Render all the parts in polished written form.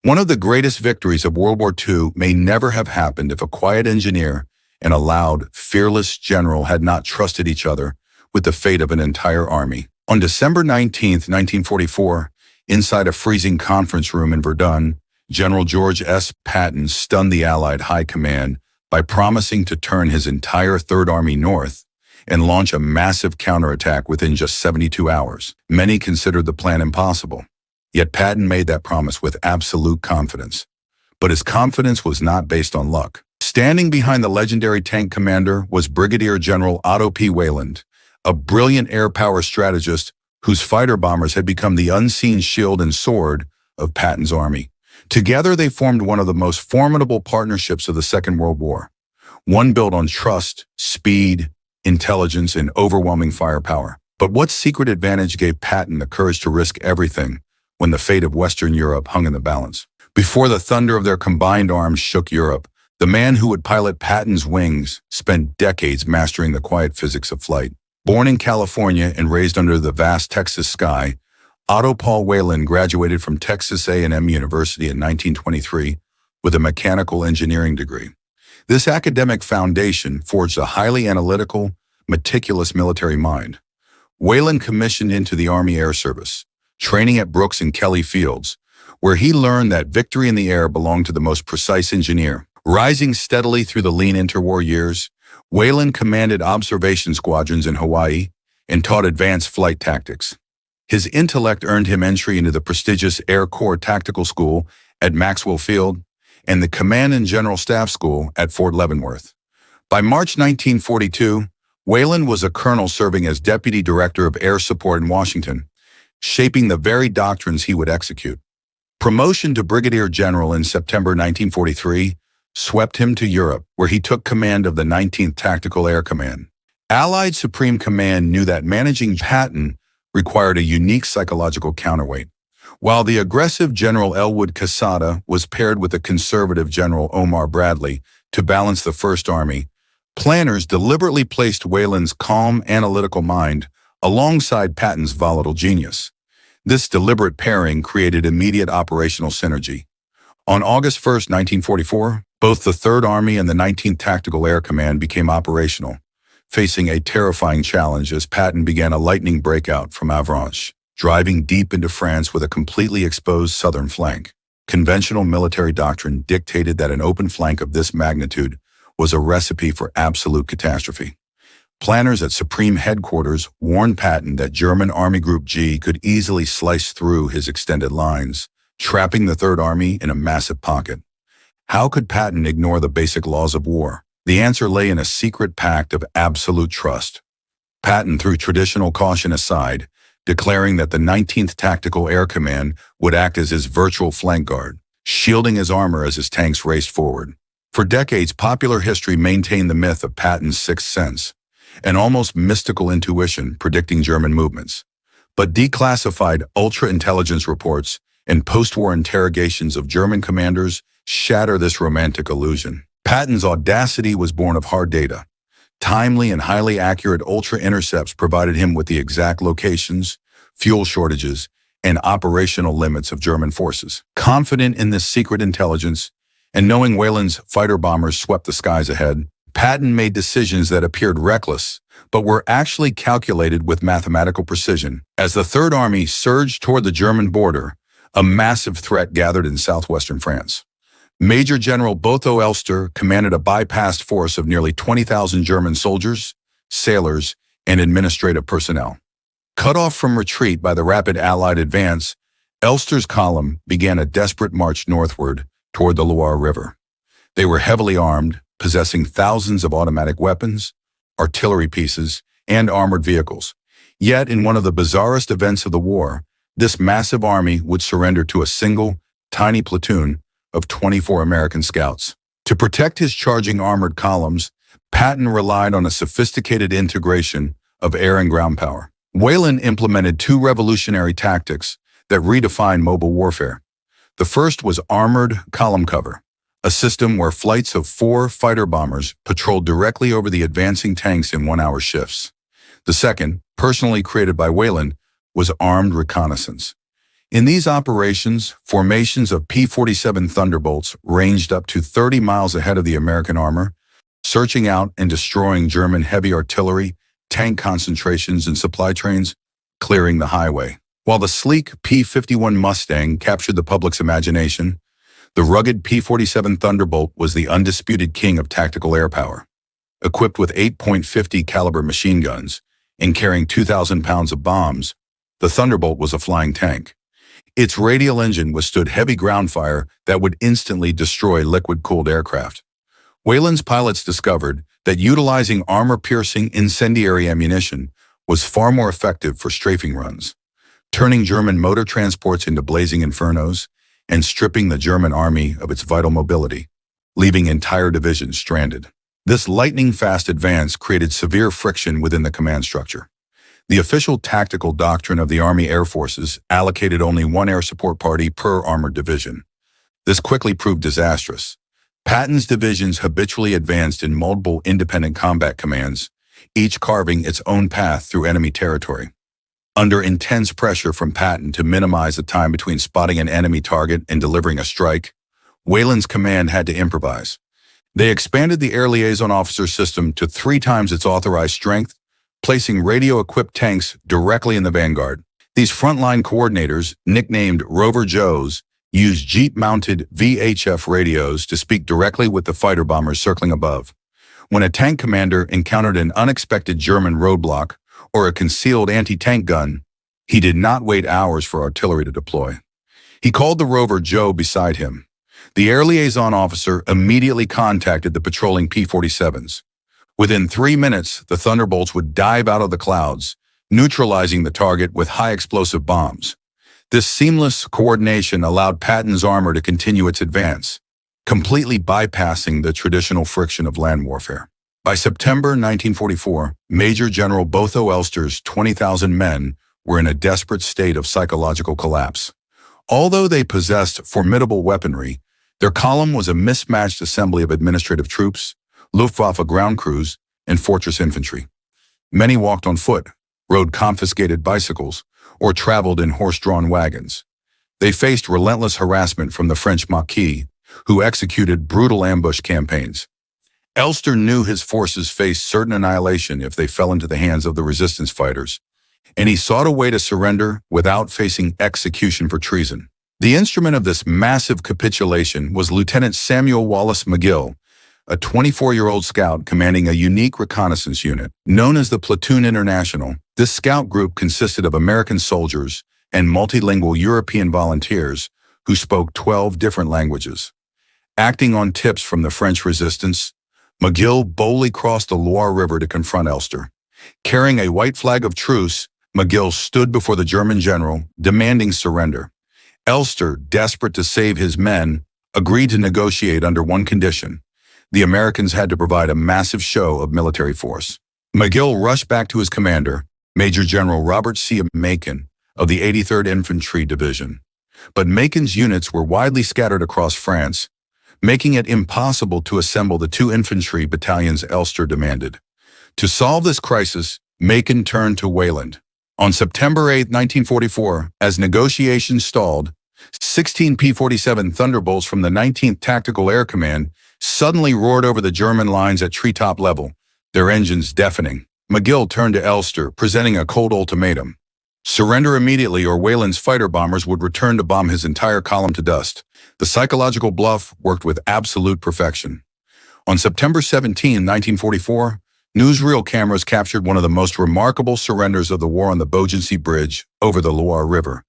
One of the greatest victories of World War II may never have happened if a quiet engineer and a loud, fearless general had not trusted each other with the fate of an entire army. On December 19, 1944, inside a freezing conference room in Verdun, General George S. Patton stunned the Allied High Command by promising to turn his entire Third Army north and launch a massive counterattack within just 72 hours. Many considered the plan impossible. Yet Patton made that promise with absolute confidence. But his confidence was not based on luck. Standing behind the legendary tank commander was Brigadier General Otto P. Weyland, a brilliant air power strategist whose fighter bombers had become the unseen shield and sword of Patton's army. Together, they formed one of the most formidable partnerships of the Second World War, one built on trust, speed, intelligence, and overwhelming firepower. But what secret advantage gave Patton the courage to risk everything when the fate of Western Europe hung in the balance? Before the thunder of their combined arms shook Europe, the man who would pilot Patton's wings spent decades mastering the quiet physics of flight. Born in California and raised under the vast Texas sky, Otto Paul Weyland graduated from Texas A&M University in 1923 with a mechanical engineering degree. This academic foundation forged a highly analytical, meticulous military mind. Weyland commissioned into the Army Air Service, training at Brooks and Kelly Fields, where he learned that victory in the air belonged to the most precise engineer. Rising steadily through the lean interwar years, Weyland commanded observation squadrons in Hawaii and taught advanced flight tactics. His intellect earned him entry into the prestigious Air Corps Tactical School at Maxwell Field and the Command and General Staff School at Fort Leavenworth. By March 1942, Weyland was a colonel serving as Deputy Director of Air Support in Washington, shaping the very doctrines he would execute. Promotion to Brigadier General in September 1943 swept him to Europe, where he took command of the 19th Tactical Air Command. Allied Supreme Command knew that managing Patton required a unique psychological counterweight. While the aggressive General Elwood Quesada was paired with the conservative General Omar Bradley to balance the First Army, planners deliberately placed Weyland's calm, analytical mind alongside Patton's volatile genius. This deliberate pairing created immediate operational synergy. On August 1, 1944, both the Third Army and the 19th Tactical Air Command became operational, facing a terrifying challenge as Patton began a lightning breakout from Avranches, driving deep into France with a completely exposed southern flank. Conventional military doctrine dictated that an open flank of this magnitude was a recipe for absolute catastrophe. Planners at Supreme Headquarters warned Patton that German Army Group G could easily slice through his extended lines, trapping the Third Army in a massive pocket. How could Patton ignore the basic laws of war? The answer lay in a secret pact of absolute trust. Patton threw traditional caution aside, declaring that the 19th Tactical Air Command would act as his virtual flank guard, shielding his armor as his tanks raced forward. For decades, popular history maintained the myth of Patton's sixth sense, an almost mystical intuition predicting German movements. But declassified ultra-intelligence reports and post-war interrogations of German commanders shatter this romantic illusion. Patton's audacity was born of hard data. Timely and highly accurate ultra-intercepts provided him with the exact locations, fuel shortages, and operational limits of German forces. Confident in this secret intelligence, and knowing Weyland's fighter bombers swept the skies ahead, Patton made decisions that appeared reckless, but were actually calculated with mathematical precision. As the Third Army surged toward the German border, a massive threat gathered in southwestern France. Major General Botho Elster commanded a bypassed force of nearly 20,000 German soldiers, sailors, and administrative personnel. Cut off from retreat by the rapid Allied advance, Elster's column began a desperate march northward toward the Loire River. They were heavily armed, possessing thousands of automatic weapons, artillery pieces, and armored vehicles. Yet, in one of the bizarrest events of the war, this massive army would surrender to a single, tiny platoon of 24 American scouts. To protect his charging armored columns, Patton relied on a sophisticated integration of air and ground power. Weyland implemented two revolutionary tactics that redefined mobile warfare. The first was armored column cover, a system where flights of 4 fighter bombers patrolled directly over the advancing tanks in 1-hour shifts. The second, personally created by Weyland, was armed reconnaissance. In these operations, formations of P-47 Thunderbolts ranged up to 30 miles ahead of the American armor, searching out and destroying German heavy artillery, tank concentrations, and supply trains, clearing the highway. While the sleek P-51 Mustang captured the public's imagination, the rugged P-47 Thunderbolt was the undisputed king of tactical air power. Equipped with 8.50 caliber machine guns and carrying 2,000 pounds of bombs, the Thunderbolt was a flying tank. Its radial engine withstood heavy ground fire that would instantly destroy liquid-cooled aircraft. Weyland's pilots discovered that utilizing armor-piercing incendiary ammunition was far more effective for strafing runs, turning German motor transports into blazing infernos and stripping the German army of its vital mobility, leaving entire divisions stranded. This lightning-fast advance created severe friction within the command structure. The official tactical doctrine of the Army Air Forces allocated only one air support party per armored division. This quickly proved disastrous. Patton's divisions habitually advanced in multiple independent combat commands, each carving its own path through enemy territory. Under intense pressure from Patton to minimize the time between spotting an enemy target and delivering a strike, Weyland's command had to improvise. They expanded the air liaison officer system to 3 times its authorized strength, placing radio-equipped tanks directly in the vanguard. These frontline coordinators, nicknamed Rover Joes, used Jeep-mounted VHF radios to speak directly with the fighter bombers circling above. When a tank commander encountered an unexpected German roadblock or a concealed anti-tank gun, he did not wait hours for artillery to deploy. He called the Rover Joe beside him. The air liaison officer immediately contacted the patrolling P-47s. Within 3 minutes, the Thunderbolts would dive out of the clouds, neutralizing the target with high explosive bombs. This seamless coordination allowed Patton's armor to continue its advance, completely bypassing the traditional friction of land warfare. By September 1944, Major General Botho Elster's 20,000 men were in a desperate state of psychological collapse. Although they possessed formidable weaponry, their column was a mismatched assembly of administrative troops, Luftwaffe ground crews, and fortress infantry. Many walked on foot, rode confiscated bicycles, or traveled in horse-drawn wagons. They faced relentless harassment from the French Maquis, who executed brutal ambush campaigns. Elster knew his forces faced certain annihilation if they fell into the hands of the resistance fighters, and he sought a way to surrender without facing execution for treason. The instrument of this massive capitulation was Lieutenant Samuel Wallace McGill, a 24-year-old scout commanding a unique reconnaissance unit. Known as the Platoon International, this scout group consisted of American soldiers and multilingual European volunteers who spoke 12 different languages. Acting on tips from the French resistance, McGill boldly crossed the Loire River to confront Elster. Carrying a white flag of truce, McGill stood before the German general, demanding surrender. Elster, desperate to save his men, agreed to negotiate under one condition. The Americans had to provide a massive show of military force. McGill rushed back to his commander, Major General Robert C. Macon, of the 83rd Infantry Division. But Macon's units were widely scattered across France, making it impossible to assemble the 2 infantry battalions Elster demanded. To solve this crisis, Macon turned to Weyland. On September 8, 1944, as negotiations stalled, 16 P-47 Thunderbolts from the 19th Tactical Air Command suddenly roared over the German lines at treetop level, their engines deafening. McGill turned to Elster, presenting a cold ultimatum. Surrender immediately or Weyland's fighter bombers would return to bomb his entire column to dust. The psychological bluff worked with absolute perfection. On September 17, 1944, newsreel cameras captured one of the most remarkable surrenders of the war on the Beaugency Bridge over the Loire River.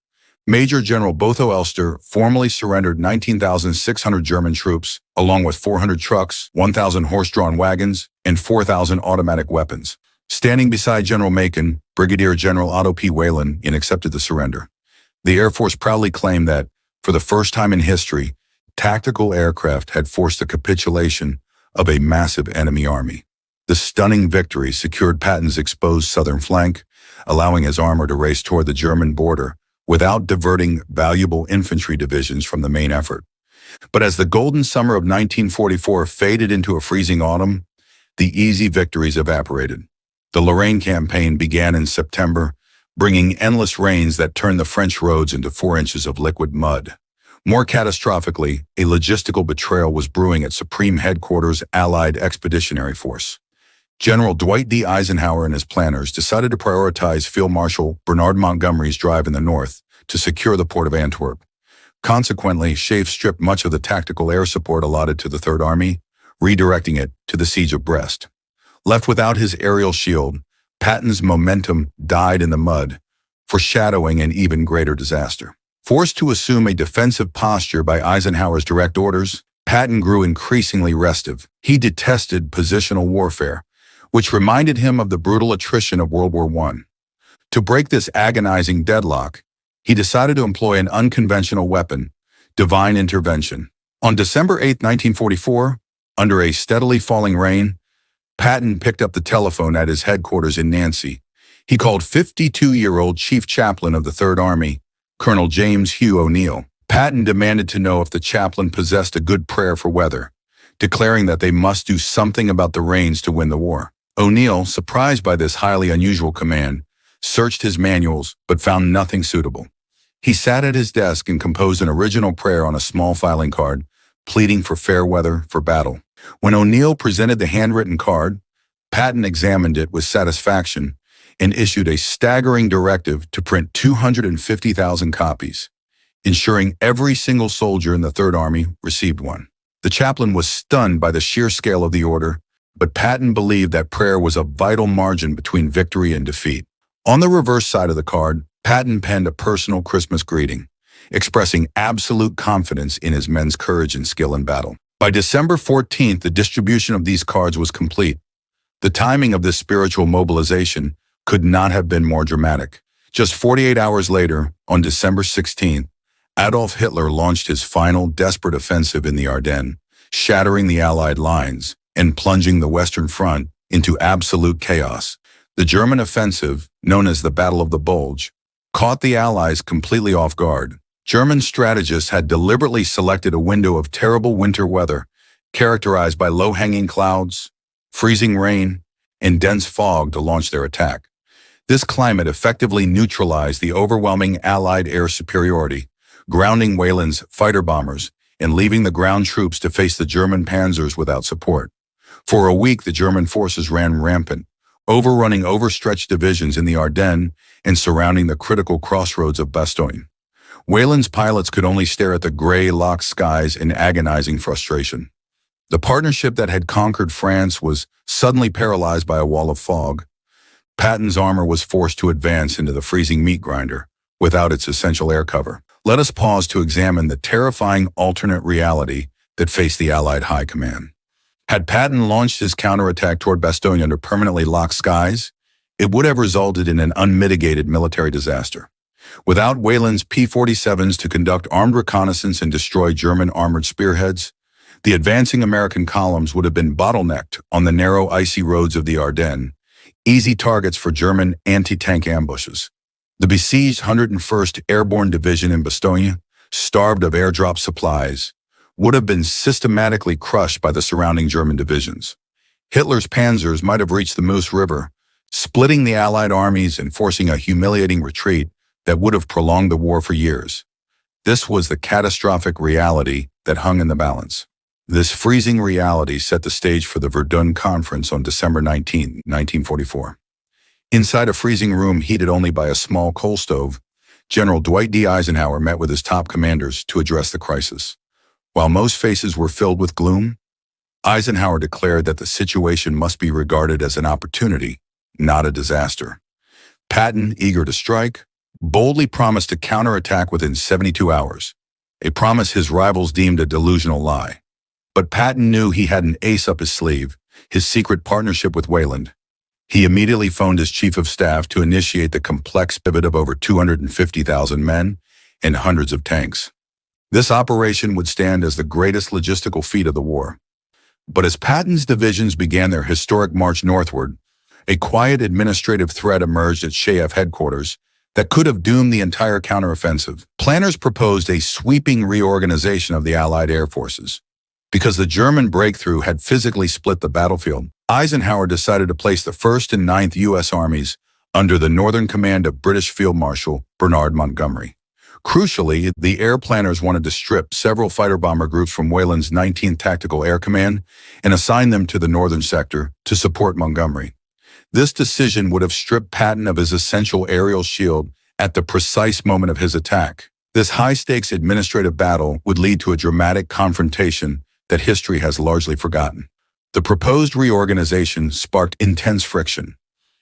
Major General Botho Elster formally surrendered 19,600 German troops, along with 400 trucks, 1,000 horse-drawn wagons, and 4,000 automatic weapons. Standing beside General Macon, Brigadier General Otto P. Weyland accepted the surrender. The Air Force proudly claimed that, for the first time in history, tactical aircraft had forced the capitulation of a massive enemy army. The stunning victory secured Patton's exposed southern flank, allowing his armor to race toward the German border without diverting valuable infantry divisions from the main effort. But as the golden summer of 1944 faded into a freezing autumn, the easy victories evaporated. The Lorraine campaign began in September, bringing endless rains that turned the French roads into 4 inches of liquid mud. More catastrophically, a logistical betrayal was brewing at Supreme Headquarters Allied Expeditionary Force. General Dwight D. Eisenhower and his planners decided to prioritize Field Marshal Bernard Montgomery's drive in the north to secure the port of Antwerp. Consequently, Schaeff stripped much of the tactical air support allotted to the Third Army, redirecting it to the siege of Brest. Left without his aerial shield, Patton's momentum died in the mud, foreshadowing an even greater disaster. Forced to assume a defensive posture by Eisenhower's direct orders, Patton grew increasingly restive. He detested positional warfare, which reminded him of the brutal attrition of World War I. To break this agonizing deadlock, he decided to employ an unconventional weapon, divine intervention. On December 8, 1944, under a steadily falling rain, Patton picked up the telephone at his headquarters in Nancy. He called 52-year-old Chief Chaplain of the Third Army, Colonel James Hugh O'Neill. Patton demanded to know if the chaplain possessed a good prayer for weather, declaring that they must do something about the rains to win the war. O'Neill, surprised by this highly unusual command, searched his manuals but found nothing suitable. He sat at his desk and composed an original prayer on a small filing card, pleading for fair weather for battle. When O'Neill presented the handwritten card, Patton examined it with satisfaction and issued a staggering directive to print 250,000 copies, ensuring every single soldier in the Third Army received one. The chaplain was stunned by the sheer scale of the order, but Patton believed that prayer was a vital margin between victory and defeat. On the reverse side of the card, Patton penned a personal Christmas greeting, expressing absolute confidence in his men's courage and skill in battle. By December 14th, the distribution of these cards was complete. The timing of this spiritual mobilization could not have been more dramatic. Just 48 hours later, on December 16th, Adolf Hitler launched his final desperate offensive in the Ardennes, shattering the Allied lines and plunging the Western Front into absolute chaos. The German offensive, known as the Battle of the Bulge, caught the Allies completely off guard. German strategists had deliberately selected a window of terrible winter weather, characterized by low-hanging clouds, freezing rain, and dense fog to launch their attack. This climate effectively neutralized the overwhelming Allied air superiority, grounding Weyland's fighter bombers and leaving the ground troops to face the German panzers without support. For a week, the German forces ran rampant, overrunning overstretched divisions in the Ardennes and surrounding the critical crossroads of Bastogne. Weyland's pilots could only stare at the gray, locked skies in agonizing frustration. The partnership that had conquered France was suddenly paralyzed by a wall of fog. Patton's armor was forced to advance into the freezing meat grinder without its essential air cover. Let us pause to examine the terrifying alternate reality that faced the Allied High Command. Had Patton launched his counterattack toward Bastogne under permanently locked skies, it would have resulted in an unmitigated military disaster. Without Weyland's P-47s to conduct armed reconnaissance and destroy German armored spearheads, the advancing American columns would have been bottlenecked on the narrow, icy roads of the Ardennes, easy targets for German anti-tank ambushes. The besieged 101st Airborne Division in Bastogne, starved of airdrop supplies, would have been systematically crushed by the surrounding German divisions. Hitler's panzers might have reached the Meuse River, splitting the Allied armies and forcing a humiliating retreat that would have prolonged the war for years. This was the catastrophic reality that hung in the balance. This freezing reality set the stage for the Verdun Conference on December 19, 1944. Inside a freezing room heated only by a small coal stove, General Dwight D. Eisenhower met with his top commanders to address the crisis. While most faces were filled with gloom, Eisenhower declared that the situation must be regarded as an opportunity, not a disaster. Patton, eager to strike, boldly promised to counterattack within 72 hours, a promise his rivals deemed a delusional lie. But Patton knew he had an ace up his sleeve, his secret partnership with Weyland. He immediately phoned his chief of staff to initiate the complex pivot of over 250,000 men and hundreds of tanks. This operation would stand as the greatest logistical feat of the war. But as Patton's divisions began their historic march northward, a quiet administrative threat emerged at Schaeff headquarters that could have doomed the entire counteroffensive. Planners proposed a sweeping reorganization of the Allied air forces. Because the German breakthrough had physically split the battlefield, Eisenhower decided to place the 1st and 9th U.S. armies under the northern command of British Field Marshal Bernard Montgomery. Crucially, the air planners wanted to strip several fighter bomber groups from Weyland's 19th Tactical Air Command and assign them to the northern sector to support Montgomery. This decision would have stripped Patton of his essential aerial shield at the precise moment of his attack. This high-stakes administrative battle would lead to a dramatic confrontation that history has largely forgotten. The proposed reorganization sparked intense friction.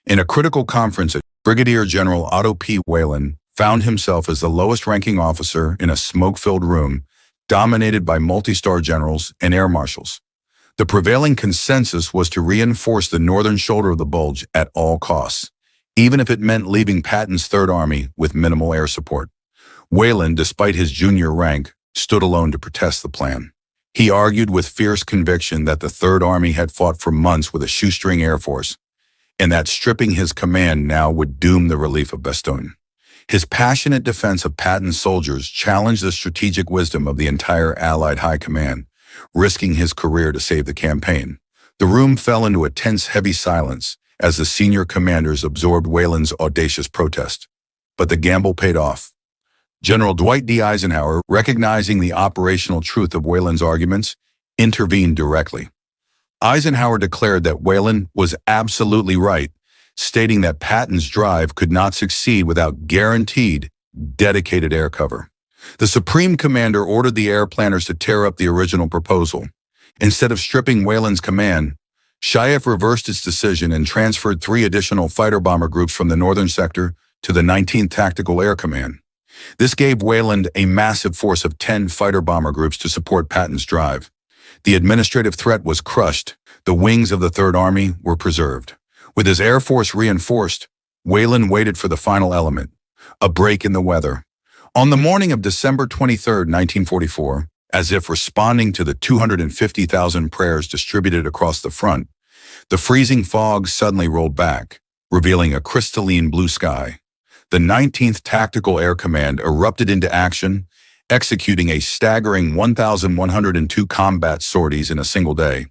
In a critical conference, Brigadier General Otto P. Weyland found himself as the lowest-ranking officer in a smoke-filled room dominated by multi-star generals and air marshals. The prevailing consensus was to reinforce the northern shoulder of the Bulge at all costs, even if it meant leaving Patton's Third Army with minimal air support. Weyland, despite his junior rank, stood alone to protest the plan. He argued with fierce conviction that the Third Army had fought for months with a shoestring air force, and that stripping his command now would doom the relief of Bastogne. His passionate defense of Patton's soldiers challenged the strategic wisdom of the entire Allied High Command, risking his career to save the campaign. The room fell into a tense, heavy silence as the senior commanders absorbed Weyland's audacious protest. But the gamble paid off. General Dwight D. Eisenhower, recognizing the operational truth of Weyland's arguments, intervened directly. Eisenhower declared that Weyland was absolutely right, stating that Patton's drive could not succeed without guaranteed, dedicated air cover. The Supreme Commander ordered the air planners to tear up the original proposal. Instead of stripping Weyland's command, Schiaff reversed its decision and transferred 3 additional fighter bomber groups from the northern sector to the 19th Tactical Air Command. This gave Weyland a massive force of 10 fighter bomber groups to support Patton's drive. The administrative threat was crushed. The wings of the Third Army were preserved. With his air force reinforced, Weyland waited for the final element, a break in the weather. On the morning of December 23, 1944, as if responding to the 250,000 prayers distributed across the front, the freezing fog suddenly rolled back, revealing a crystalline blue sky. The 19th Tactical Air Command erupted into action, executing a staggering 1,102 combat sorties in a single day.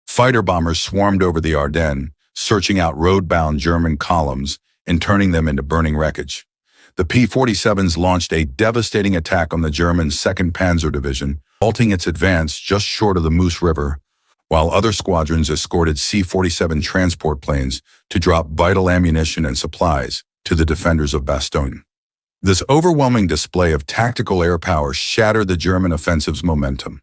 Fighter bombers swarmed over the Ardennes, searching out road-bound German columns and turning them into burning wreckage. The P-47s launched a devastating attack on the German 2nd Panzer Division, halting its advance just short of the Moose River, while other squadrons escorted C-47 transport planes to drop vital ammunition and supplies to the defenders of Bastogne. This overwhelming display of tactical air power shattered the German offensive's momentum.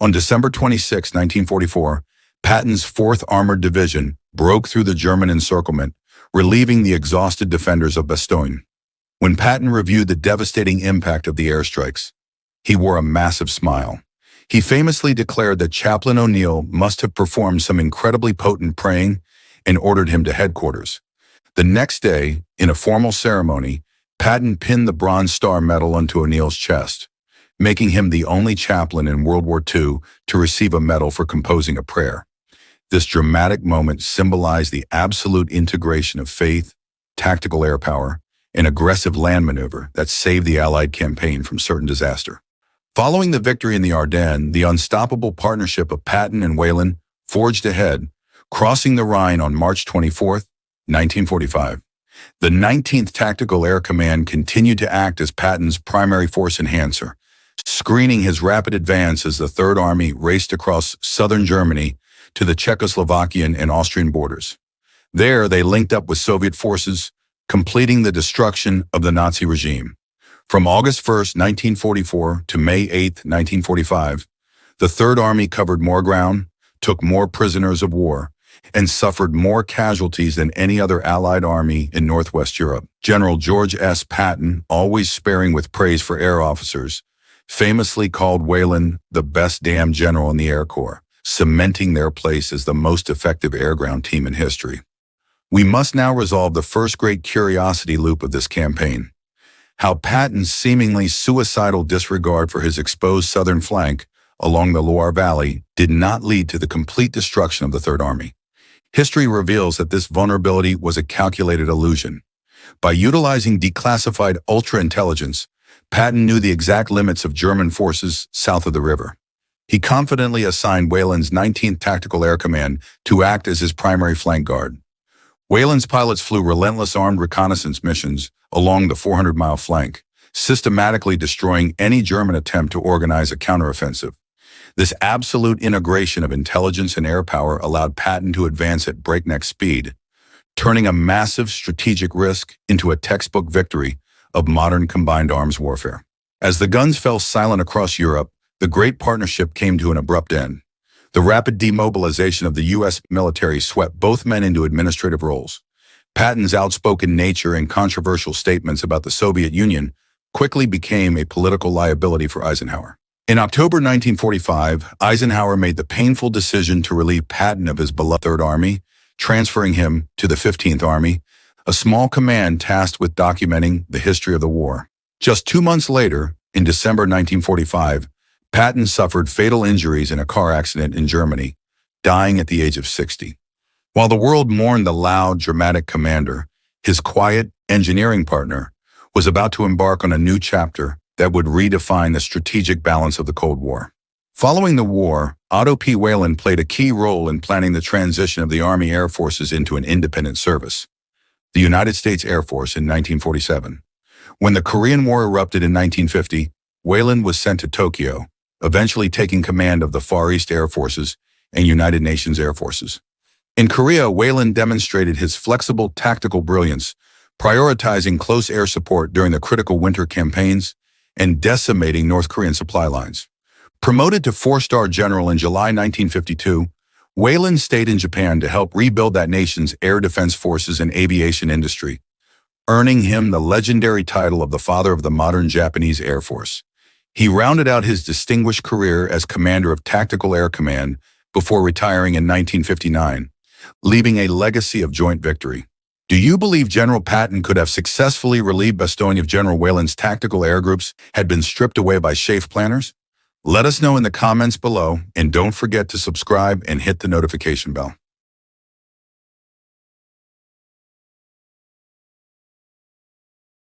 On December 26, 1944, Patton's 4th Armored Division broke through the German encirclement, relieving the exhausted defenders of Bastogne. When Patton reviewed the devastating impact of the airstrikes, he wore a massive smile. He famously declared that Chaplain O'Neill must have performed some incredibly potent praying and ordered him to headquarters. The next day, in a formal ceremony, Patton pinned the Bronze Star Medal onto O'Neill's chest, making him the only chaplain in World War II to receive a medal for composing a prayer. This dramatic moment symbolized the absolute integration of faith, tactical air power, and aggressive land maneuver that saved the Allied campaign from certain disaster. Following the victory in the Ardennes, the unstoppable partnership of Patton and Weyland forged ahead, crossing the Rhine on March 24, 1945. The 19th Tactical Air Command continued to act as Patton's primary force enhancer, screening his rapid advance as the Third Army raced across southern Germany to the Czechoslovakian and Austrian borders. There, they linked up with Soviet forces, completing the destruction of the Nazi regime. From August 1, 1944 to May 8, 1945, the Third Army covered more ground, took more prisoners of war, and suffered more casualties than any other Allied army in Northwest Europe. General George S. Patton, always sparing with praise for air officers, famously called Weyland the best damn general in the Air Corps, cementing their place as the most effective air-ground team in history. We must now resolve the first great curiosity loop of this campaign: how Patton's seemingly suicidal disregard for his exposed southern flank along the Loire Valley did not lead to the complete destruction of the Third Army. History reveals that this vulnerability was a calculated illusion. By utilizing declassified ultra-intelligence, Patton knew the exact limits of German forces south of the river. He confidently assigned Weyland's 19th Tactical Air Command to act as his primary flank guard. Weyland's pilots flew relentless armed reconnaissance missions along the 400-mile flank, systematically destroying any German attempt to organize a counteroffensive. This absolute integration of intelligence and air power allowed Patton to advance at breakneck speed, turning a massive strategic risk into a textbook victory of modern combined arms warfare. As the guns fell silent across Europe, the great partnership came to an abrupt end. The rapid demobilization of the U.S. military swept both men into administrative roles. Patton's outspoken nature and controversial statements about the Soviet Union quickly became a political liability for Eisenhower. In October 1945, Eisenhower made the painful decision to relieve Patton of his beloved Third Army, transferring him to the 15th Army, a small command tasked with documenting the history of the war. Just 2 months later, in December 1945, Patton suffered fatal injuries in a car accident in Germany, dying at the age of 60. While the world mourned the loud, dramatic commander, his quiet, engineering partner was about to embark on a new chapter that would redefine the strategic balance of the Cold War. Following the war, Otto P. Weyland played a key role in planning the transition of the Army Air Forces into an independent service, the United States Air Force, in 1947. When the Korean War erupted in 1950, Weyland was sent to Tokyo, eventually taking command of the Far East Air Forces and United Nations Air Forces. In Korea, Weyland demonstrated his flexible tactical brilliance, prioritizing close air support during the critical winter campaigns and decimating North Korean supply lines. Promoted to 4-star general in July 1952, Weyland stayed in Japan to help rebuild that nation's air defense forces and aviation industry, earning him the legendary title of the father of the modern Japanese Air Force. He rounded out his distinguished career as commander of Tactical Air Command before retiring in 1959, leaving a legacy of joint victory. Do you believe General Patton could have successfully relieved Bastogne if General Weyland's tactical air groups had been stripped away by chafe planners? Let us know in the comments below, and don't forget to subscribe and hit the notification bell.